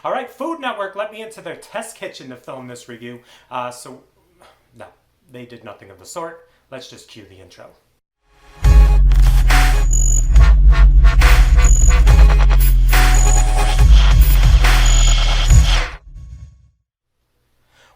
All right, Food Network let me into their test kitchen to film this review. No, they did nothing of the sort. Let's just cue the intro.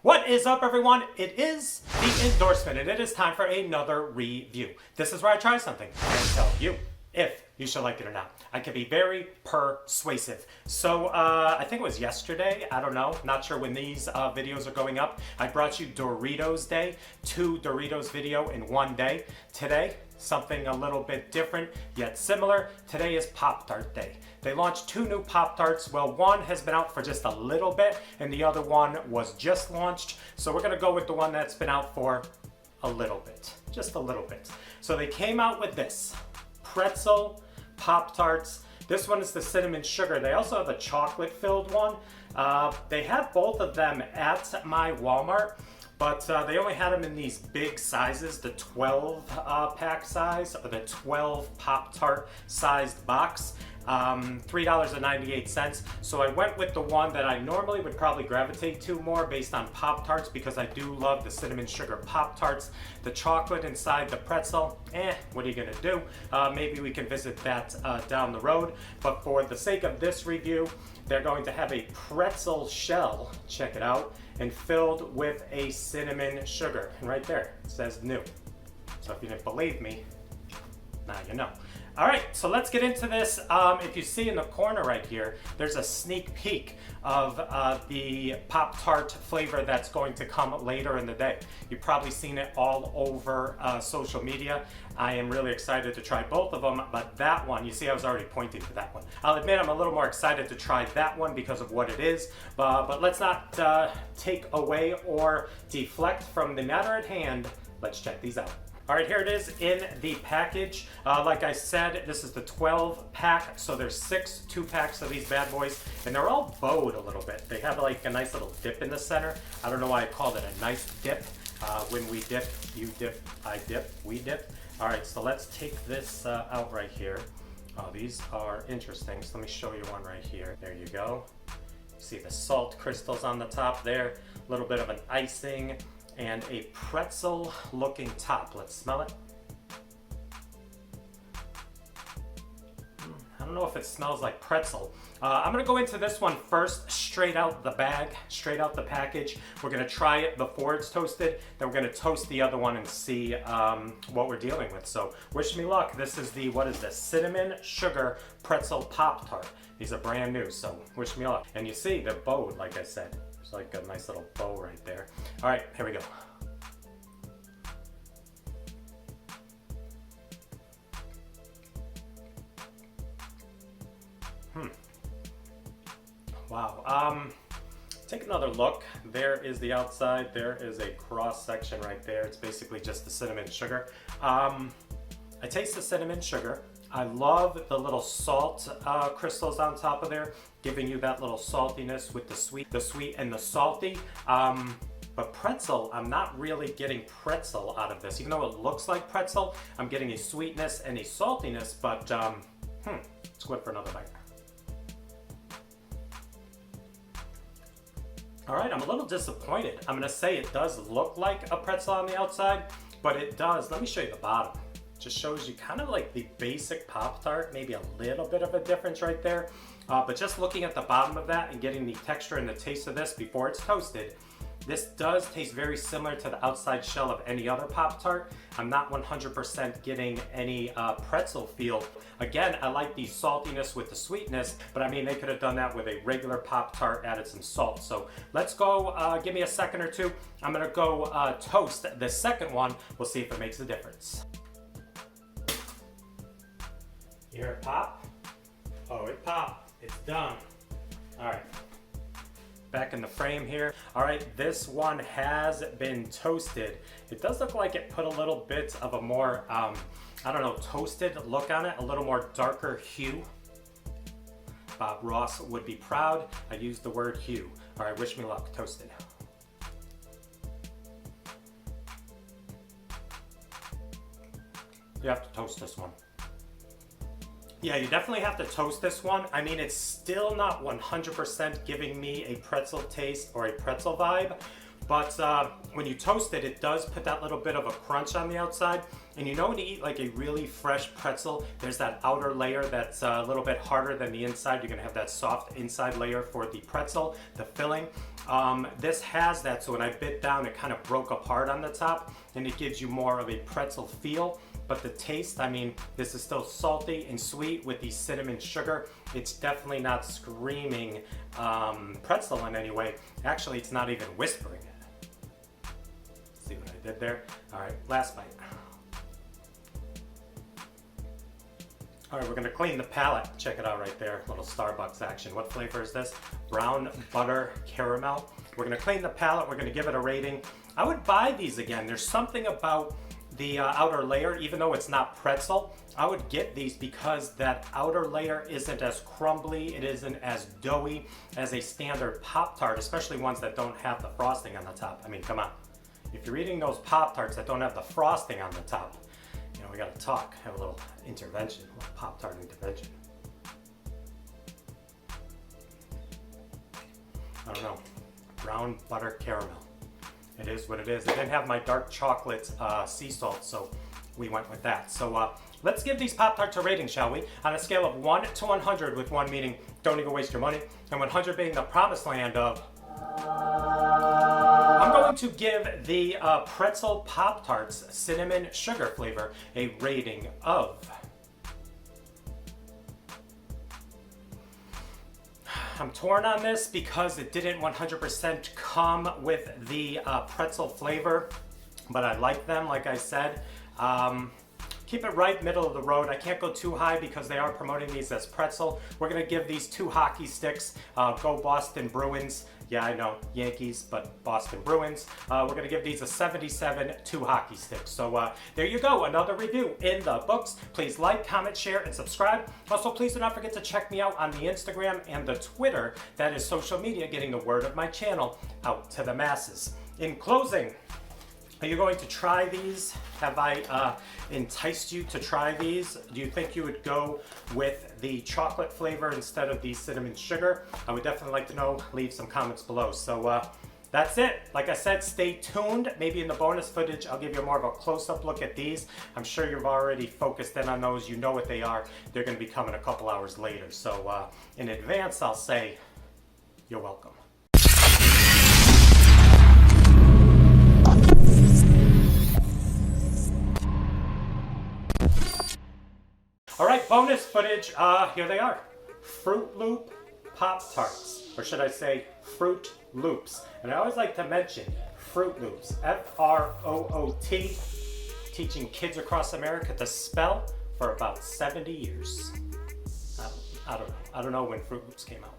What is up, everyone? It is the endorsement, and it is time for another review. This is where I try something and tell you if you should like it or not. I can be very persuasive. So I think it was yesterday, I don't know, not sure when these videos are going up. I brought you Doritos Day, 2 Doritos video in one day. Today, something a little bit different, yet similar. Today is Pop-Tart Day. They launched 2 new Pop-Tarts. Well, one has been out for just a little bit, and the other one was just launched. So we're gonna go with the one that's been out for a little bit, just a little bit. So they came out with this pretzel Pop-Tarts. This one is the cinnamon sugar. They also have a chocolate filled one. They have both of them at my Walmart, but they only had them in these big sizes, the 12 pack size, or the 12 Pop-Tart sized box. $3.98. So I went with the one that I normally would probably gravitate to more based on Pop-Tarts, because I do love the cinnamon sugar Pop-Tarts. The chocolate inside the pretzel, what are you gonna do? Maybe we can visit that down the road. But for the sake of this review, they're going to have a pretzel shell, check it out, and filled with a cinnamon sugar. And right there, it says new. So if you didn't believe me, now you know. All right, so let's get into this. If you see in the corner right here, there's a sneak peek of the Pop-Tart flavor that's going to come later in the day. You've probably seen it all over social media. I am really excited to try both of them, but that one, you see I was already pointing to that one. I'll admit I'm a little more excited to try that one because of what it is, but let's not take away or deflect from the matter at hand. Let's check these out. All right, here it is in the package. Like I said, this is the 12 pack, so there's 6 2-packs of these bad boys, and they're all bowed a little bit. They have like a nice little dip in the center. I don't know why I called it a nice dip. When we dip, you dip, I dip, we dip. All right, so let's take this out right here. Oh, these are interesting, so let me show you one right here. There you go. See the salt crystals on the top there, a little bit of an icing, and a pretzel looking top. Let's smell it. I don't know if it smells like pretzel. I'm gonna go into this one first, straight out the bag, straight out the package. We're gonna try it before it's toasted, then we're gonna toast the other one and see what we're dealing with. So wish me luck. This is the, what is this? Cinnamon sugar pretzel Pop-Tart. These are brand new, so wish me luck. And you see, they're bowed, like I said. It's like a nice little bow right there. All right, here we go. Wow. Take another look. There is the outside. There is a cross section right there. It's basically just the cinnamon sugar. I taste the cinnamon sugar. I love the little salt crystals on top of there, giving you that little saltiness with the sweet and the salty. But pretzel, I'm not really getting pretzel out of this. Even though it looks like pretzel, I'm getting a sweetness and a saltiness, but let's go for another bite. All right, I'm a little disappointed. I'm gonna say it does look like a pretzel on the outside, but it does. Let me show you the bottom. Just shows you kind of like the basic Pop-Tart, maybe a little bit of a difference right there. But just looking at the bottom of that and getting the texture and the taste of this before it's toasted, this does taste very similar to the outside shell of any other Pop-Tart. I'm not 100% getting any pretzel feel. Again, I like the saltiness with the sweetness, but I mean, they could have done that with a regular Pop-Tart, added some salt. So let's go, give me a second or two. I'm gonna go toast the second one. We'll see if it makes a difference. You hear it pop? Oh, it popped. It's done. All right. Back in the frame here. All right, this one has been toasted. It does look like it put a little bit of a more, I don't know, toasted look on it, a little more darker hue. Bob Ross would be proud. I used the word hue. All right, wish me luck. Toasted. You have to toast this one. Yeah, you definitely have to toast this one. I mean, it's still not 100% giving me a pretzel taste or a pretzel vibe, but when you toast it, it does put that little bit of a crunch on the outside. And you know when you eat like a really fresh pretzel, there's that outer layer that's a little bit harder than the inside. You're gonna have that soft inside layer for the pretzel, the filling. This has that, so when I bit down, it kind of broke apart on the top, and it gives you more of a pretzel feel. But the taste, I mean, this is still salty and sweet with the cinnamon sugar. It's definitely not screaming pretzel in any way. Actually, it's not even whispering it. See what I did there? All right, last bite. All right, we're gonna clean the palate. Check it out right there, little Starbucks action. What flavor is this? Brown butter caramel. We're gonna clean the palate, we're gonna give it a rating. I would buy these again. There's something about the outer layer, even though it's not pretzel, I would get these because that outer layer isn't as crumbly, it isn't as doughy as a standard Pop-Tart, especially ones that don't have the frosting on the top. I mean, come on. If you're eating those Pop-Tarts that don't have the frosting on the top, you know, we gotta talk, have a little intervention, a little Pop-Tart intervention. I don't know, brown butter caramel. It is what it is. I didn't have my dark chocolate sea salt, so we went with that. So let's give these Pop-Tarts a rating, shall we? On a scale of 1 to 100, with 1 meaning don't even waste your money, and 100 being the promised land of... I'm going to give the pretzel Pop-Tarts cinnamon sugar flavor a rating of... I'm torn on this because it didn't 100% come with the pretzel flavor, but I like them, like I said. Keep it right middle of the road. I can't go too high because they are promoting these as pretzel. We're gonna give these 2 hockey sticks. Go Boston Bruins. Yeah, I know, Yankees, but Boston Bruins. We're gonna give these a 77, 2 hockey sticks. So there you go, another review in the books. Please like, comment, share, and subscribe. Also, please do not forget to check me out on the Instagram and the Twitter. That is social media, getting the word of my channel out to the masses. In closing, are you going to try these? Have I enticed you to try these? Do you think you would go with the chocolate flavor instead of the cinnamon sugar? I would definitely like to know. Leave some comments below. So that's it. Like I said, stay tuned. Maybe in the bonus footage, I'll give you more of a close-up look at these. I'm sure you've already focused in on those. You know what they are. They're going to be coming a couple hours later. So in advance, I'll say you're welcome. All right, bonus footage, here they are. Fruit Loop Pop-Tarts, or should I say Fruit Loops. And I always like to mention Fruit Loops, F-R-O-O-T, teaching kids across America to spell for about 70 years. I don't know when Fruit Loops came out.